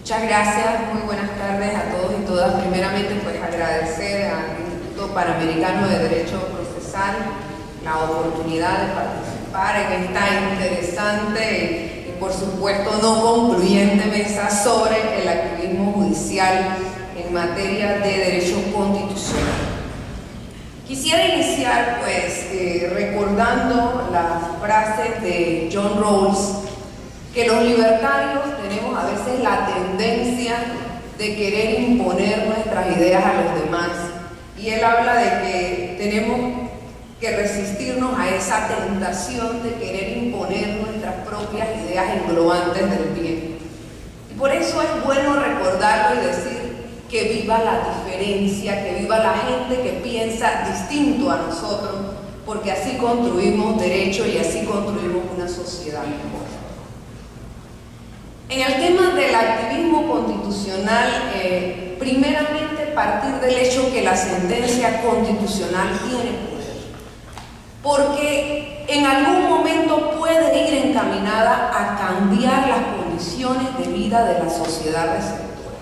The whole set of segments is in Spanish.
Muchas gracias, muy buenas tardes a todos y todas. Primeramente, pues agradecer al Instituto Panamericano de Derecho Procesal la oportunidad de participar en esta interesante y por supuesto no concluyente mesa sobre el activismo judicial en materia de derecho constitucional. Quisiera iniciar pues recordando las frases de John Rawls, que los libertarios tenemos a veces la tendencia de querer imponer nuestras ideas a los demás, y él habla de que tenemos que resistirnos a esa tentación de querer imponer nuestras propias ideas englobantes del bien. Y por eso es bueno recordarlo y decir que viva la diferencia, que viva la gente que piensa distinto a nosotros, porque así construimos derecho y así construimos una sociedad mejor. En el tema del activismo constitucional, primeramente partir del hecho que la sentencia constitucional tiene poder, porque en algún momento puede ir encaminada a cambiar las condiciones de vida de la sociedad receptora.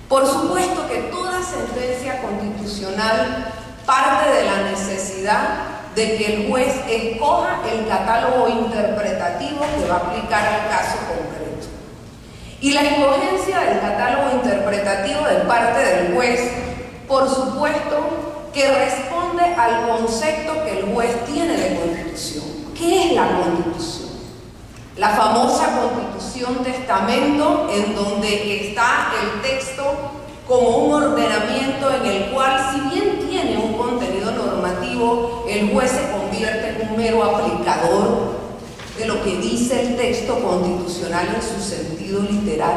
Por supuesto que toda sentencia constitucional parte de la necesidad de que el juez escoja el catálogo interpretativo que va a aplicar al caso concreto. Y la escogencia del catálogo interpretativo de parte del juez, por supuesto, que responde al concepto que el juez tiene de constitución. ¿Qué es la constitución? La famosa constitución testamento, en donde está el texto como un ordenamiento en el cual, si bien tiene un contenido normativo, el juez se convierte en un mero aplicador de lo que dice el texto constitucional en su sentido literal.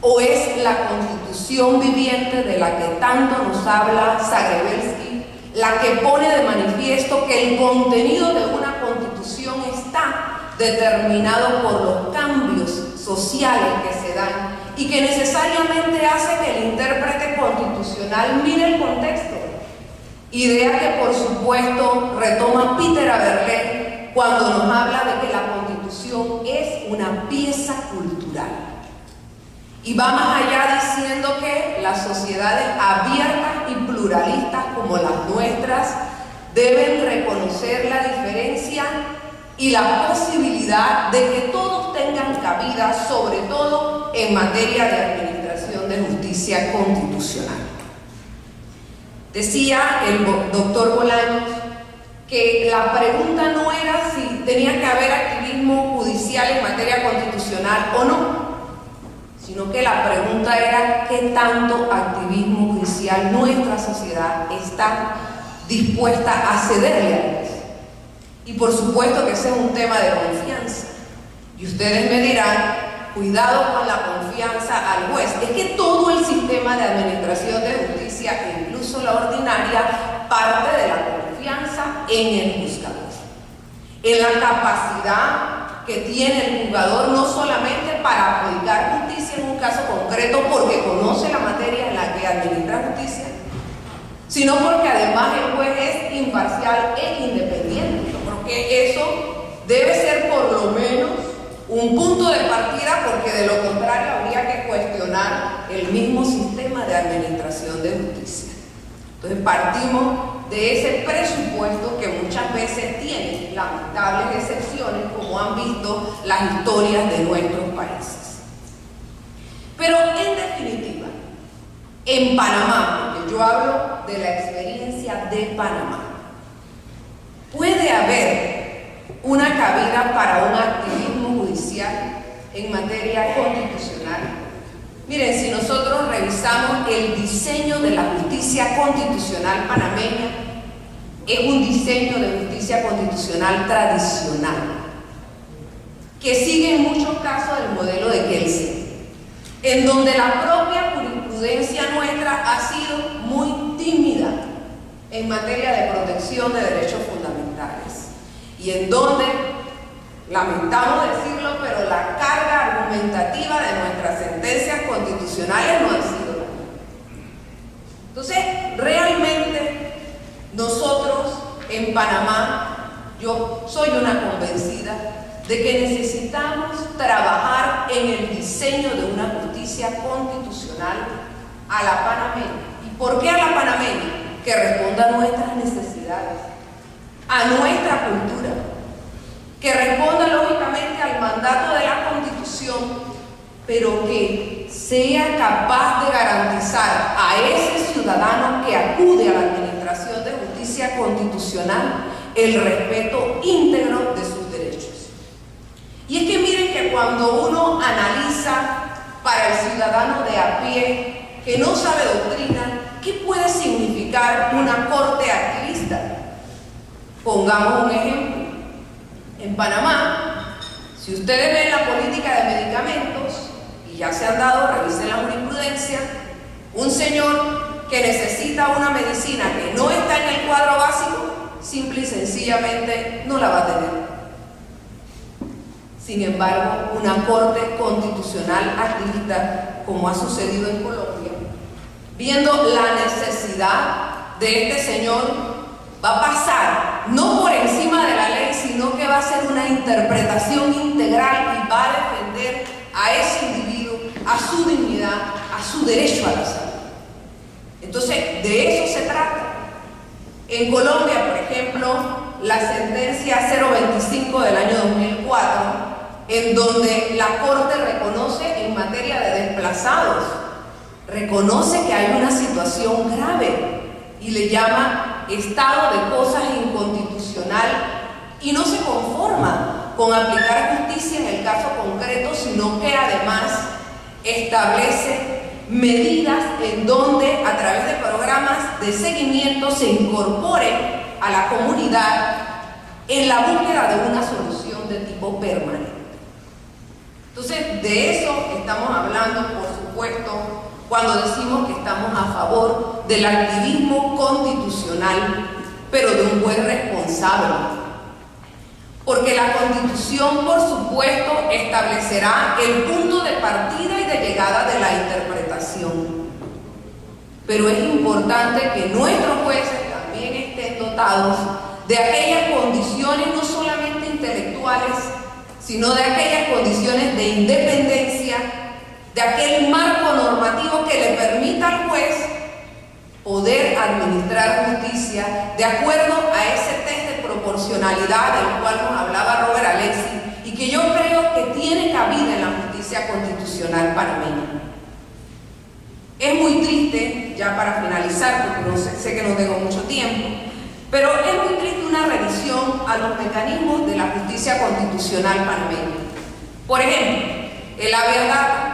¿O es la constitución viviente de la que tanto nos habla Zagrebelsky, la que pone de manifiesto que el contenido de una constitución está determinado por los cambios sociales que se dan y que necesariamente hace que el intérprete constitucional mire el contexto? Idea que por supuesto retoma Peter Aberle cuando nos habla de que la Constitución es una pieza cultural. Y va más allá diciendo que las sociedades abiertas y pluralistas como las nuestras deben reconocer la diferencia y la posibilidad de que todos tengan cabida, sobre todo en materia de administración de justicia constitucional. Decía el doctor Bolaños que la pregunta no era si tenía que haber activismo judicial en materia constitucional o no, sino que la pregunta era qué tanto activismo judicial nuestra sociedad está dispuesta a cederle al juez. Y por supuesto que ese es un tema de confianza. Y ustedes me dirán, cuidado con la confianza al juez. Es que todo el sistema de administración de justicia, incluso la ordinaria, parte de la confianza en el juzgador, en la capacidad que tiene el juzgador no solamente para aplicar justicia en un caso concreto porque conoce la materia en la que administra justicia, sino porque además el juez es imparcial e independiente. Yo creo que eso debe ser por lo menos un punto de partida, porque de lo contrario habría que cuestionar el mismo sistema de administración de justicia. Entonces partimos de ese presupuesto que muchas veces tiene lamentables excepciones, como han visto las historias de nuestros países. Pero en definitiva, en Panamá, porque yo hablo de la experiencia de Panamá, puede haber una cabida para un activismo judicial en materia constitucional. Miren, si nosotros revisamos el diseño de la justicia constitucional panameña, es un diseño de justicia constitucional tradicional, que sigue en muchos casos el modelo de Kelsen, en donde la propia jurisprudencia nuestra ha sido muy tímida en materia de protección de derechos fundamentales, y en donde, lamentamos decirlo, pero la carga argumentativa de nuestras sentencias constitucionales no ha sido la misma. Entonces, realmente nosotros en Panamá, yo soy una convencida de que necesitamos trabajar en el diseño de una justicia constitucional a la panameña. ¿Y por qué a la panameña? Que responda a nuestras necesidades, a nuestra cultura, que responda lógicamente al mandato de la Constitución, pero que sea capaz de garantizar a ese ciudadano que acude a la Administración de Justicia Constitucional el respeto íntegro de sus derechos. Y es que miren que cuando uno analiza para el ciudadano de a pie, que no sabe doctrina, ¿qué puede significar una corte activista? Pongamos un ejemplo. En Panamá, si ustedes ven la política de medicamentos, y ya se han dado, revisen la jurisprudencia, un señor que necesita una medicina que no está en el cuadro básico, simple y sencillamente no la va a tener. Sin embargo, una corte constitucional activista, como ha sucedido en Colombia, viendo la necesidad de este señor, va a pasar no por encima de la ley, sino que va a hacer una interpretación integral y va a defender a ese individuo, a su dignidad, a su derecho a la salud. Entonces, de eso se trata. En Colombia, por ejemplo, la sentencia 025 del año 2004, en donde la Corte reconoce en materia de desplazados, reconoce que hay una situación grave y le llama estado de cosas inconstitucional y no se conforma con aplicar justicia en el caso concreto, sino que además establece medidas en donde a través de programas de seguimiento se incorpore a la comunidad en la búsqueda de una solución de tipo permanente. Entonces, de eso estamos hablando, por supuesto, cuando decimos que estamos a favor del activismo constitucional, pero de un juez responsable. Porque la Constitución, por supuesto, establecerá el punto de partida y de llegada de la interpretación. Pero es importante que nuestros jueces también estén dotados de aquellas condiciones no solamente intelectuales, sino de aquellas condiciones de independencia, de aquel marco normativo que le permita al juez poder administrar justicia de acuerdo a ese test de proporcionalidad del cual nos hablaba Robert Alexis y que yo creo que tiene cabida en la justicia constitucional panameña. Es muy triste, ya para finalizar, porque sé que no tengo mucho tiempo, pero es muy triste una revisión a los mecanismos de la justicia constitucional panameña. Por ejemplo, el habeas data.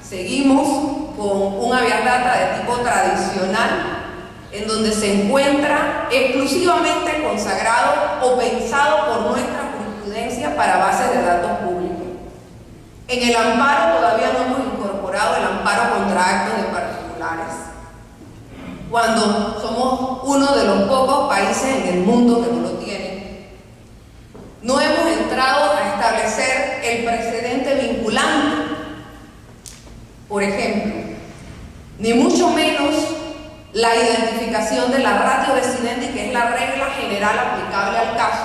Seguimos con un habeas data de tipo tradicional, en donde se encuentra exclusivamente consagrado o pensado por nuestra jurisprudencia para bases de datos públicos. En el amparo todavía no hemos incorporado el amparo contra actos de particulares, cuando somos uno de los pocos países en el mundo que no lo tienen. No hemos entrado a establecer el precedente vinculante, por ejemplo, ni mucho menos la identificación de la ratio decidendi, que es la regla general aplicable al caso,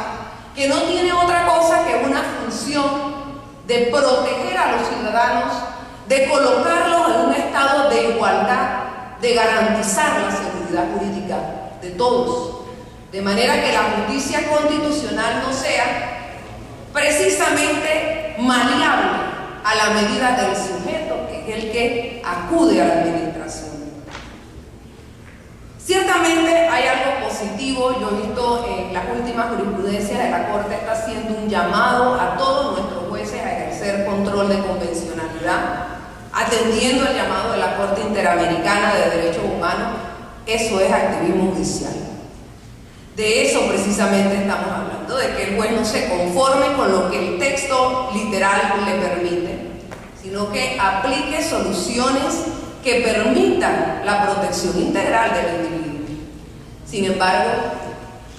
que no tiene otra cosa que una función de proteger a los ciudadanos, de colocarlos en un estado de igualdad, de garantizar la seguridad jurídica de todos, de manera que la justicia constitucional no sea precisamente maleable a la medida del sujeto, que es el que acude a la administración. Ciertamente hay algo positivo. Yo he visto en las últimas jurisprudencias de la Corte está haciendo un llamado a todos nuestros jueces a ejercer control de convencionalidad, atendiendo el llamado de la Corte Interamericana de Derechos Humanos. Eso es activismo judicial. De eso precisamente estamos hablando, de que el juez no se conforme con lo que el texto literal le permite, sino que aplique soluciones que permitan la protección integral del individuo. Sin embargo,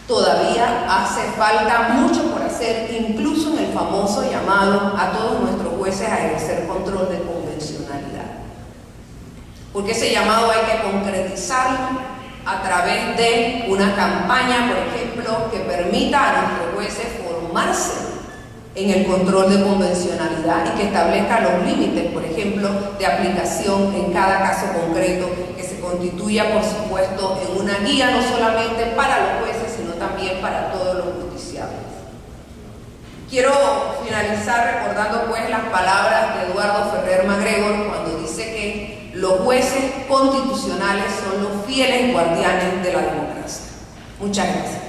todavía hace falta mucho por hacer, incluso en el famoso llamado a todos nuestros jueces a ejercer control de convencionalidad. Porque ese llamado hay que concretizarlo a través de una campaña, por ejemplo, que permita a nuestros jueces formarse en el control de convencionalidad y que establezca los límites, por ejemplo, de aplicación en cada caso concreto, que se constituya, por supuesto, en una guía no solamente para los jueces, sino también para todos los justiciables. Quiero finalizar recordando pues las palabras de Eduardo Ferrer MacGregor cuando dice que los jueces constitucionales son los fieles guardianes de la democracia. Muchas gracias.